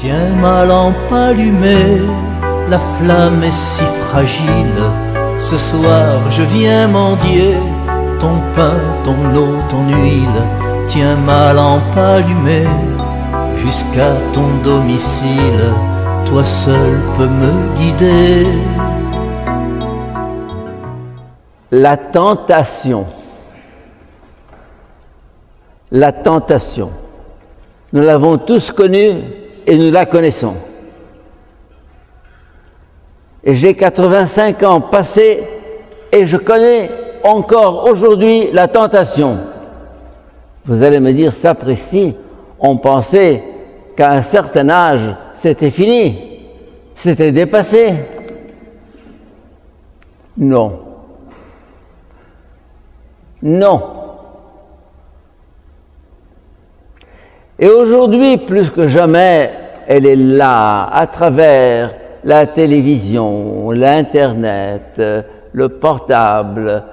Tiens ma lampe allumée, la flamme est si fragile. Ce soir je viens mendier ton pain, ton eau, ton huile. Tiens ma lampe allumée jusqu'à ton domicile. Toi seul peux me guider. La tentation. La tentation. Nous l'avons tous connue et nous la connaissons. Et j'ai 85 ans passés et je connais encore aujourd'hui la tentation. Vous allez me dire, sapristi, on pensait qu'à un certain âge, c'était fini, c'était dépassé. Non. Non. Et aujourd'hui, plus que jamais, elle est là, à travers la télévision, l'Internet, le portable,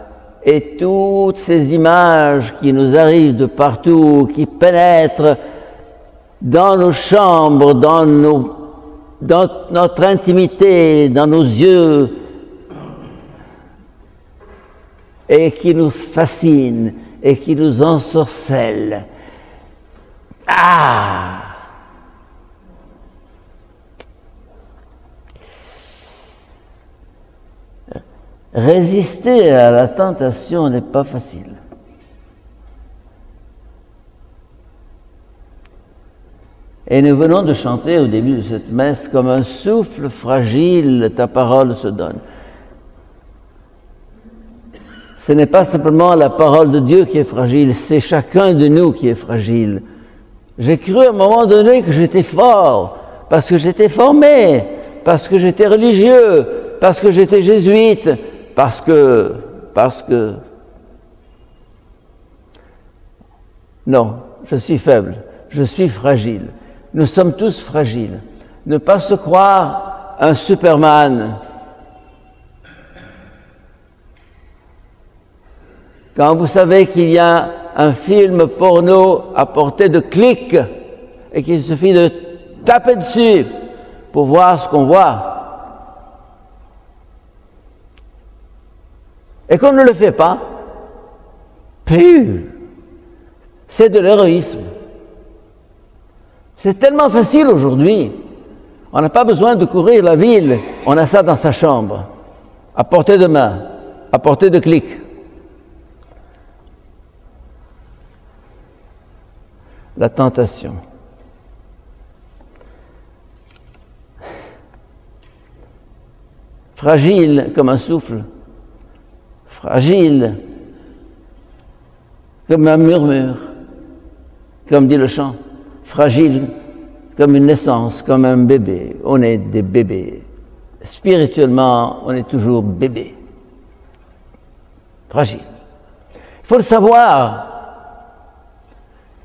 et toutes ces images qui nous arrivent de partout, qui pénètrent dans nos chambres, dans notre intimité, dans nos yeux, et qui nous fascinent, et qui nous ensorcellent. Ah! Résister à la tentation n'est pas facile. Et nous venons de chanter au début de cette messe, comme un souffle fragile, ta parole se donne. Ce n'est pas simplement la parole de Dieu qui est fragile, c'est chacun de nous qui est fragile. J'ai cru à un moment donné que j'étais fort, parce que j'étais formé, parce que j'étais religieux, parce que j'étais jésuite, parce que... Non, je suis faible, je suis fragile. Nous sommes tous fragiles. Ne pas se croire un Superman. Quand vous savez qu'il y a un film porno à portée de clic et qu'il suffit de taper dessus pour voir ce qu'on voit, et qu'on ne le fait pas, c'est de l'héroïsme. C'est tellement facile aujourd'hui. On n'a pas besoin de courir la ville. On a ça dans sa chambre, à portée de main, à portée de clic. La tentation. Fragile comme un souffle, fragile comme un murmure, comme dit le chant, fragile comme une naissance, comme un bébé. On est des bébés. Spirituellement, on est toujours bébé. Fragile. Il faut le savoir.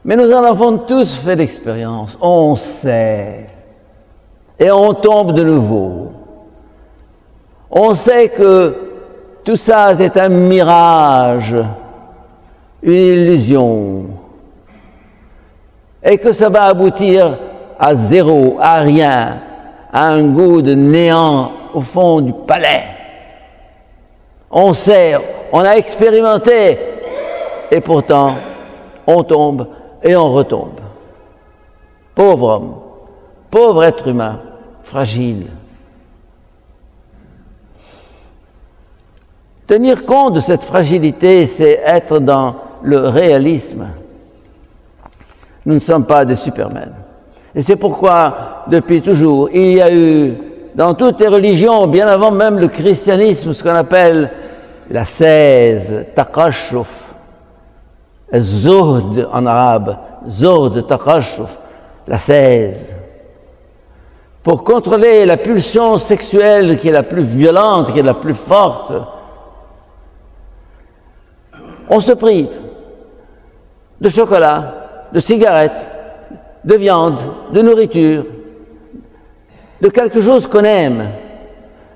Mais nous en avons tous fait l'expérience. On sait. Et on tombe de nouveau. On sait que tout ça est un mirage, une illusion, et que ça va aboutir à zéro, à rien, à un goût de néant au fond du palais. On sait, on a expérimenté, et pourtant, on tombe et on retombe. Pauvre homme, pauvre être humain, fragile. Tenir compte de cette fragilité, c'est être dans le réalisme. Nous ne sommes pas des supermen. Et c'est pourquoi, depuis toujours, il y a eu, dans toutes les religions, bien avant même le christianisme, ce qu'on appelle l'ascèse, taqashuf, zuhd en arabe, zuhd, taqashuf, l'ascèse. Pour contrôler la pulsion sexuelle qui est la plus violente, qui est la plus forte, on se prive de chocolat, de cigarettes, de viande, de nourriture, de quelque chose qu'on aime.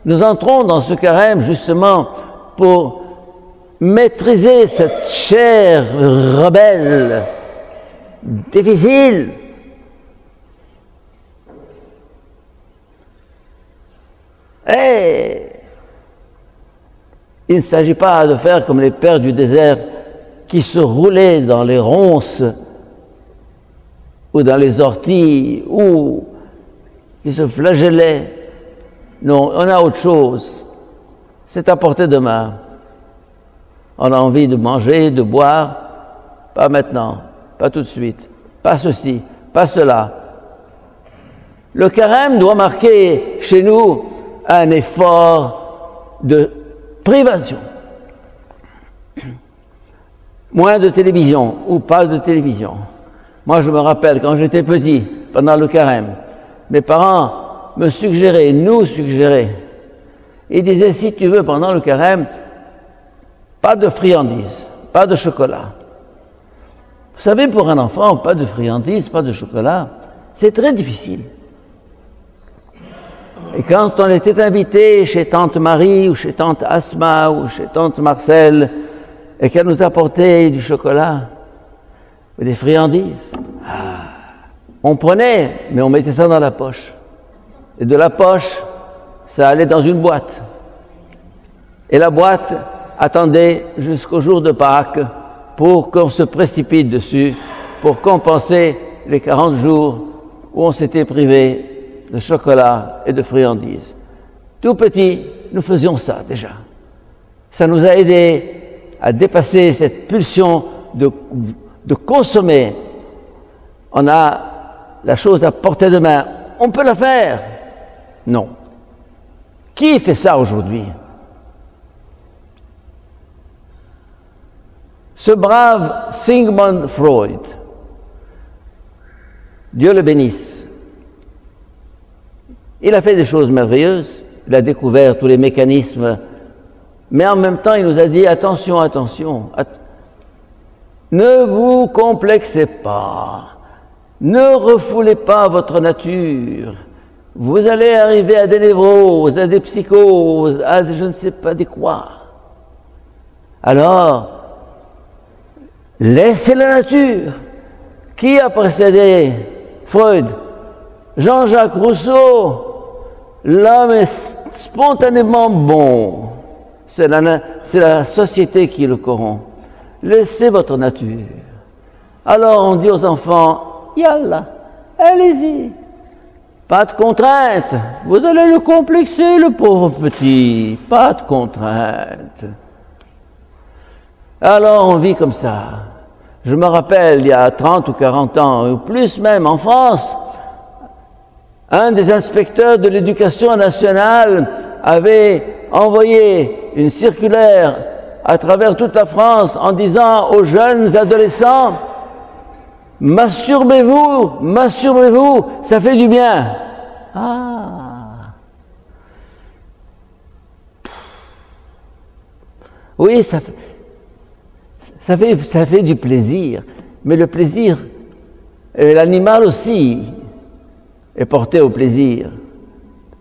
Nous entrons dans ce carême justement pour maîtriser cette chair rebelle, difficile. Et il ne s'agit pas de faire comme les pères du désert qui se roulaient dans les ronces ou dans les orties ou qui se flagellaient. Non, on a autre chose. C'est à portée de main. On a envie de manger, de boire, pas maintenant, pas tout de suite, pas ceci, pas cela. Le carême doit marquer chez nous un effort de privation. Moins de télévision ou pas de télévision. Moi, je me rappelle, quand j'étais petit, pendant le carême, mes parents me suggéraient, nous suggéraient, ils disaient, si tu veux, pendant le carême, pas de friandises, pas de chocolat. Vous savez, pour un enfant, pas de friandises, pas de chocolat, c'est très difficile. Et quand on était invité chez tante Marie ou chez tante Asma ou chez tante Marcel et qu'elle nous apportait du chocolat ou des friandises, on prenait, mais on mettait ça dans la poche. Et de la poche, ça allait dans une boîte. Et la boîte attendait jusqu'au jour de Pâques pour qu'on se précipite dessus, pour compenser les 40 jours où on s'était privé de chocolat et de friandises. Tout petit, nous faisions ça déjà. Ça nous a aidés à dépasser cette pulsion de consommer. On a la chose à portée de main. On peut la faire. Non. Qui fait ça aujourd'hui? Ce brave Sigmund Freud, Dieu le bénisse, il a fait des choses merveilleuses, il a découvert tous les mécanismes, mais en même temps il nous a dit attention, attention, ne vous complexez pas, ne refoulez pas votre nature, vous allez arriver à des névroses, à des psychoses, à je ne sais pas des quoi. Alors, laissez la nature. Qui a précédé Freud? Jean-Jacques Rousseau. L'homme est spontanément bon. C'est la société qui le corrompt. Laissez votre nature. Alors on dit aux enfants, yallah, allez-y. Pas de contrainte. Vous allez le complexer, le pauvre petit. Pas de contrainte. Alors on vit comme ça. Je me rappelle, il y a 30 ou 40 ans, ou plus même en France, un des inspecteurs de l'éducation nationale avait envoyé une circulaire à travers toute la France en disant aux jeunes adolescents « Masturbez-vous, masturbez-vous, ça fait du bien. » Ah. Oui, ça fait du plaisir, mais le plaisir, l'animal aussi est porté au plaisir.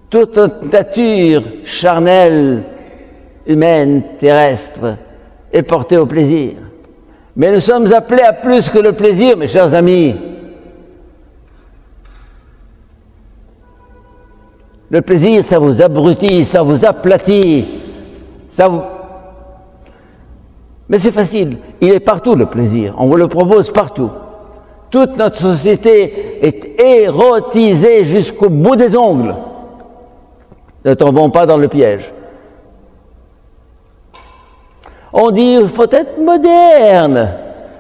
Toute nature charnelle, humaine, terrestre, est portée au plaisir. Mais nous sommes appelés à plus que le plaisir, mes chers amis. Le plaisir, ça vous abrutit, ça vous aplatit, ça vous... Mais c'est facile, il est partout le plaisir, on vous le propose partout. Toute notre société est érotisée jusqu'au bout des ongles. Ne tombons pas dans le piège. On dit il faut être moderne,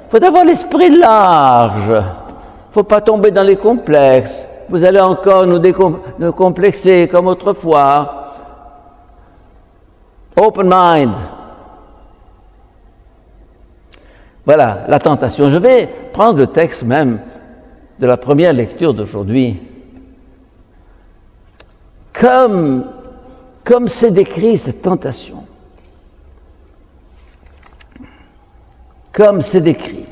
il faut avoir l'esprit large, il ne faut pas tomber dans les complexes. Vous allez encore nous complexer comme autrefois. Open mind. Voilà, la tentation. Je vais prendre le texte même de la première lecture d'aujourd'hui. Comme c'est décrit cette tentation. Comme c'est décrit.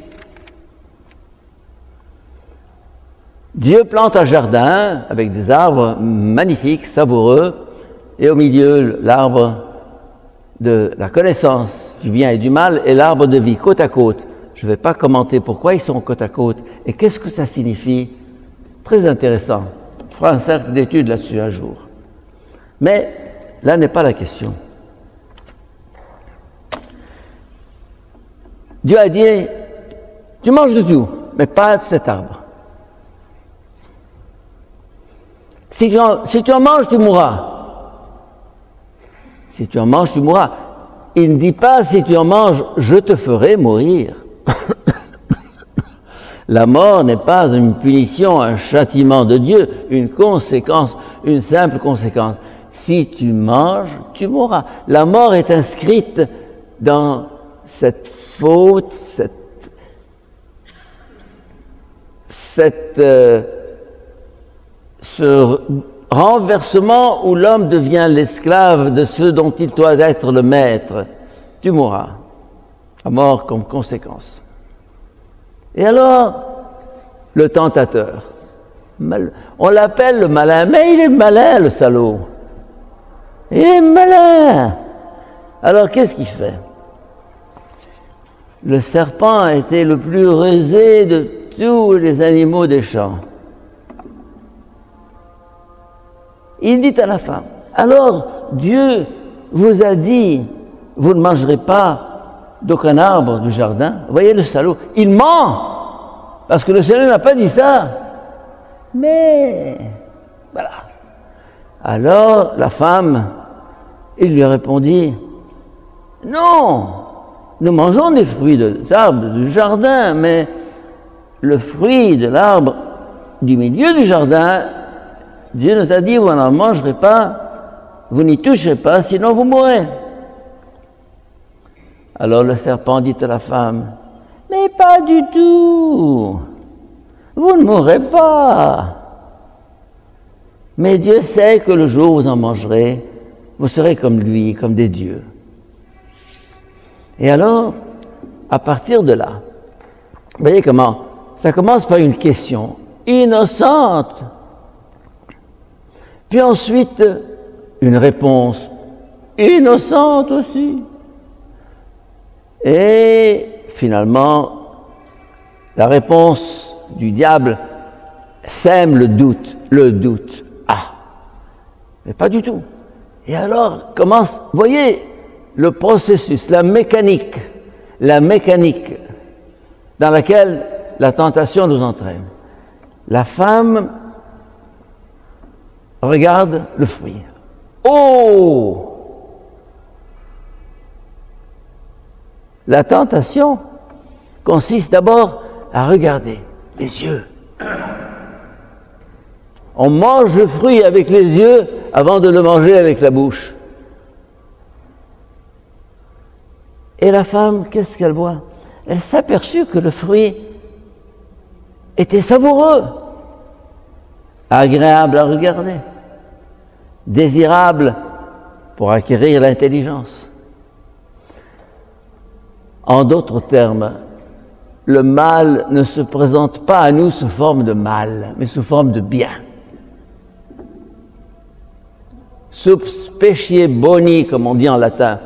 Dieu plante un jardin avec des arbres magnifiques, savoureux, et au milieu l'arbre de la connaissance du bien et du mal et l'arbre de vie, côte à côte. Je ne vais pas commenter pourquoi ils sont côte à côte et qu'est-ce que ça signifie. Très intéressant. On fera un cercle d'études là-dessus un jour. Mais là n'est pas la question. Dieu a dit, tu manges de tout, mais pas de cet arbre. Si tu en manges, tu mourras. Si tu en manges, tu mourras. Il ne dit pas, si tu en manges, je te ferai mourir. La mort n'est pas une punition, un châtiment de Dieu, une conséquence, une simple conséquence. Si tu manges, tu mourras. La mort est inscrite dans cette faute, ce renversement où l'homme devient l'esclave de ce dont il doit être le maître. Tu mourras. La mort comme conséquence. Et alors, le tentateur, on l'appelle le malin, mais il est malin, le salaud. Il est malin. Alors, qu'est-ce qu'il fait? Le serpent a été le plus rusé de tous les animaux des champs. Il dit à la femme, alors Dieu vous a dit, vous ne mangerez pas d'aucun arbre du jardin. Vous voyez le salaud, il ment, parce que le Seigneur n'a pas dit ça. Mais, voilà. Alors la femme, il lui répondit, non, nous mangeons des fruits des arbres du jardin, mais le fruit de l'arbre du milieu du jardin, Dieu nous a dit, vous n'en mangerez pas, vous n'y toucherez pas, sinon vous mourrez. Alors le serpent dit à la femme, mais pas du tout, vous ne mourrez pas. Mais Dieu sait que le jour où vous en mangerez, vous serez comme lui, comme des dieux. Et alors, à partir de là, vous voyez comment ça commence par une question innocente, puis ensuite une réponse innocente aussi. Et finalement, la réponse du diable sème le doute. Ah, mais pas du tout. Et alors commence, voyez, le processus, la mécanique dans laquelle la tentation nous entraîne. La femme regarde le fruit. Oh! La tentation consiste d'abord à regarder les yeux. On mange le fruit avec les yeux avant de le manger avec la bouche. Et la femme, qu'est-ce qu'elle voit? Elle s'aperçut que le fruit était savoureux, agréable à regarder, désirable pour acquérir l'intelligence. En d'autres termes, le mal ne se présente pas à nous sous forme de mal, mais sous forme de bien. Sub specie boni, comme on dit en latin,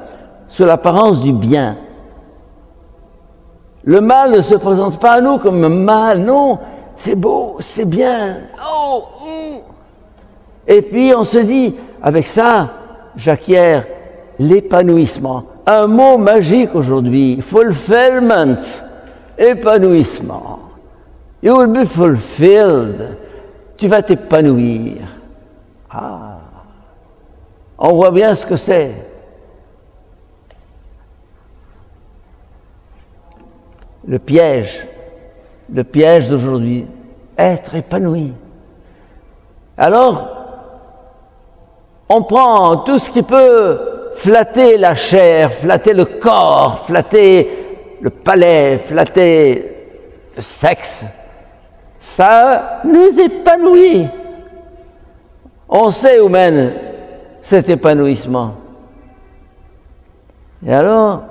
sous l'apparence du bien. Le mal ne se présente pas à nous comme un mal, non, c'est beau, c'est bien. Oh, oh. Et puis on se dit, avec ça, j'acquiers l'épanouissement. Un mot magique aujourd'hui, fulfillment, épanouissement. You will be fulfilled. Tu vas t'épanouir. Ah, on voit bien ce que c'est. Le piège d'aujourd'hui, être épanoui. Alors, on prend tout ce qui peut flatter la chair, flatter le corps, flatter le palais, flatter le sexe. Ça nous épanouit. On sait où mène cet épanouissement. Et alors,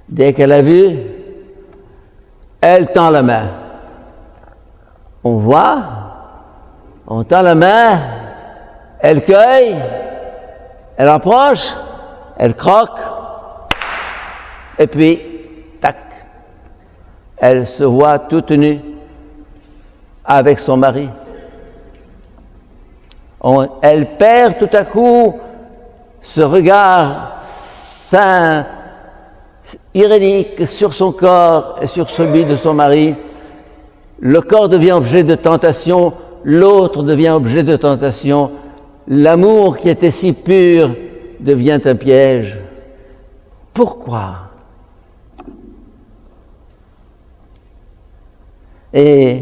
dès qu'elle a vu, elle tend la main. On voit, on tend la main, elle cueille, elle approche, elle croque, et puis, tac, elle se voit toute nue avec son mari. Elle perd tout à coup ce regard saint, irénique sur son corps et sur celui de son mari, le corps devient objet de tentation, l'autre devient objet de tentation, l'amour qui était si pur devient un piège. Pourquoi? Et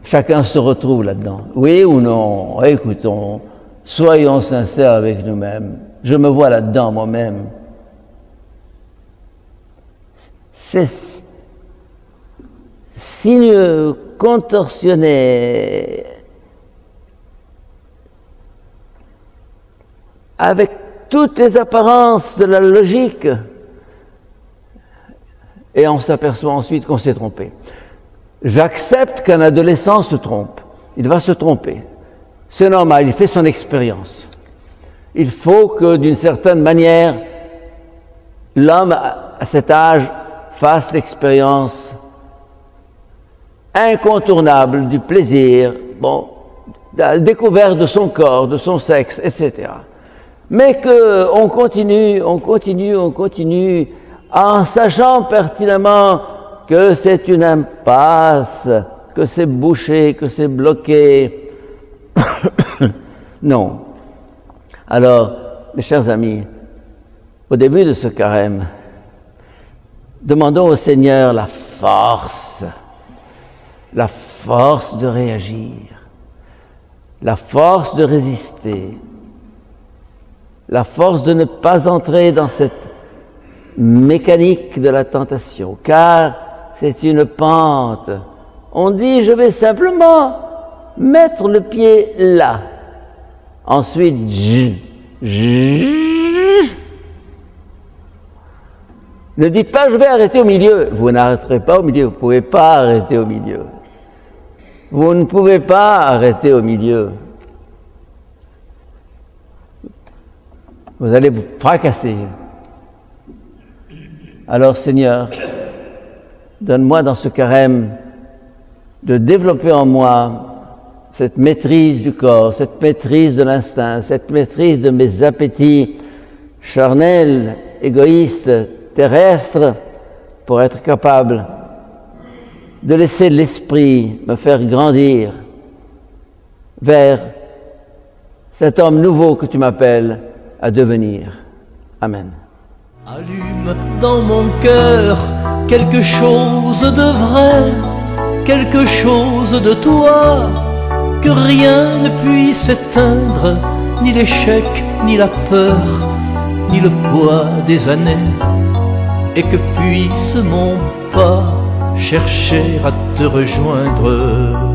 chacun se retrouve là-dedans. Oui ou non? Écoutons, soyons sincères avec nous-mêmes. Je me vois là-dedans moi-même. Ces signes contorsionnés avec toutes les apparences de la logique, et on s'aperçoit ensuite qu'on s'est trompé. J'accepte qu'un adolescent se trompe. Il va se tromper. C'est normal, il fait son expérience. Il faut que, d'une certaine manière, l'homme, à cet âge, fasse l'expérience incontournable du plaisir, bon, de la découverte de son corps, de son sexe, etc. Mais qu'on continue, en sachant pertinemment que c'est une impasse, que c'est bouché, que c'est bloqué. Non. Alors, mes chers amis, au début de ce carême, demandons au Seigneur la force de réagir, la force de résister, la force de ne pas entrer dans cette mécanique de la tentation, car c'est une pente. On dit, je vais simplement mettre le pied là. Ensuite, ne dites pas, je vais arrêter au milieu. Vous n'arrêterez pas au milieu, vous ne pouvez pas arrêter au milieu. Vous ne pouvez pas arrêter au milieu. Vous allez vous fracasser. Alors Seigneur, donne-moi dans ce carême de développer en moi cette maîtrise du corps, cette maîtrise de l'instinct, cette maîtrise de mes appétits charnels, égoïstes, terrestres, pour être capable de laisser l'esprit me faire grandir vers cet homme nouveau que tu m'appelles à devenir. Amen. Allume dans mon cœur quelque chose de vrai, quelque chose de toi, que rien ne puisse éteindre, ni l'échec, ni la peur, ni le poids des années, et que puisse mon pas chercher à te rejoindre.